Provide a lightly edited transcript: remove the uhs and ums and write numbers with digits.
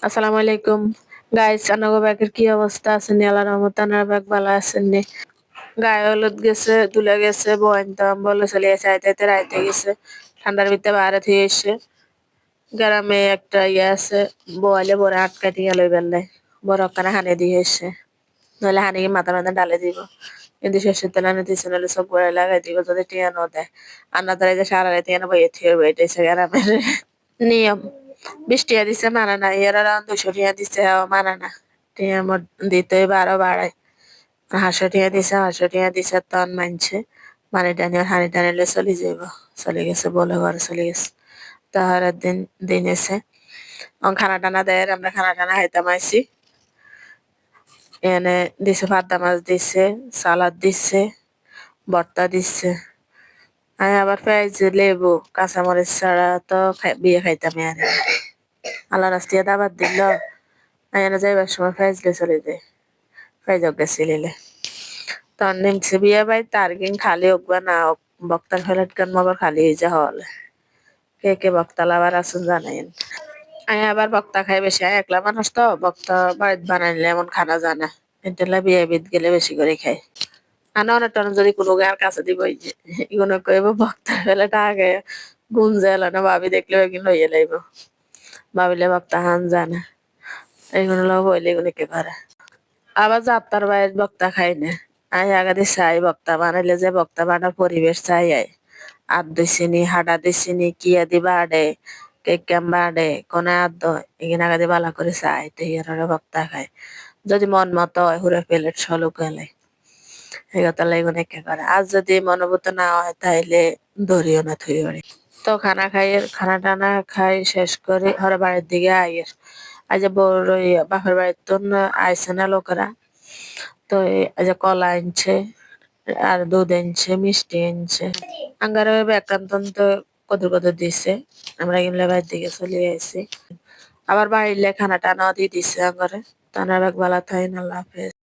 আসসালামু আলাইকুম গাইস, আনাগো ব্যাগের কি অবস্থা আছেন? আল্লাহর রহমতে আনার ব্যাগ ভালো আছেন নি? গায়ে হলুদ গেছে, ধুলে গেছে, বইনতাম বলে চলে গেছে, আইতে রাইতে গেছে, ঠান্ডার ভিতরে বাইরে থেকে এসে গ্রামে একটা ইয়ে আছে, বোয়ালে বড় আটকাটি গেল বেললে বড় কানে হানে দিয়ে এসে, নইলে হানি মাথা মাথা ডালে দিব। কিন্তু শেষের তেলে আনে দিছে, নইলে সব বয়ে লাগাই দিব যদি টিয়া ন দেয়। আন্না তারা যে সারা রাতে এনে বইয়ে থিয়ে বইটেছে গ্রামের নিয়ম। 20 টাকা দিছে মানে না, এরা 200 টাকা দিছে মানে না। টিয়া দিতে আরো বাড়ায়। 500 টাকা দিছে, 500 টাকা দিছে, তখন মানছে মানে টানি হানি টানিলে চলে যাব। চলে গেছে, বলে ঘরে চলে গেছে। তাহার দিন দিন এসে খানা টানা দেয়, আমরা খানা টানা খাইতাম আইছি। এনে দিছে ভাদ্দা মাছ দিছে, সালাদ দিছে, ভর্তা দিছে। আমি আবার পেঁয়াজ লেবু কাঁচামরিচ ছাড়া তো বিয়ে খাইতাম আর। আল্লাহ রাস্তিয়া দাবাত দিল, আয়না যাইবার সময় পেঁয়াজ লে চলে যায়, পেঁয়াজ গেছিলিলে তখন নিমছে বিয়ে বাই তার কিন খালি হোক বা না হোক, বক্তার ফেলেট গান মগর খালি হয়ে যা হলে কে কে বক্তা লাভার আসুন জানেন। আমি আবার বক্তা খাই বেশি, আমি একলা মানুষ তো, বক্তা বাড়িতে বানাইলে এমন খানা জানা এটালা বিয়ে বিদ গেলে বেশি করে খাই। আনা অনেক টান যদি কোনো গায়ের কাছে দিব এগুলো কইব বক্তা ফেলেটা আগে গুঞ্জে এলো না, ভাবি দেখলে এগুলো লইয়ে লাইব, ভাবিলে বক্তা হান জানে এইগুলো লোক হইলে এগুলো কে পারে। আবার যাত্রার বাইরে বক্তা খাই না, আই আগাদি চাই বক্তা বানাইলে যে বক্তা বানার পরিবেশ চাই আই আর দিছিনি হাডা দিছিনি কিয়া দি বাড়ে কেকাম বাড়ে কোনে আদ এখানে আগাদি বালা করে চাই তো ইয়ারা বক্তা খায়। যদি মন মতো হয় হুরে প্লেট সলু গেলে এই কথা লাইগুন একে করে। আর যদি মনোভূত না হয় তাইলে ধরিও না থুই তো খানা খাই, খানা টানা খাই শেষ করে ঘরে বাড়ির দিকে আইয়ের। আজ বড় বাপের বাড়ির তো আইসে না লোকেরা, তো আজ কলা আনছে আর দুধ আনছে, মিষ্টি আনছে, আঙ্গারে একান্তন্ত কত কত দিছে। আমরা কিনলে বাড়ির দিকে চলে আইছি। আবার বাড়িলে খানা টানাও দিয়ে দিছে আঙ্গারে। তানার ভালো থাকেন, আল্লাহ হাফেজ।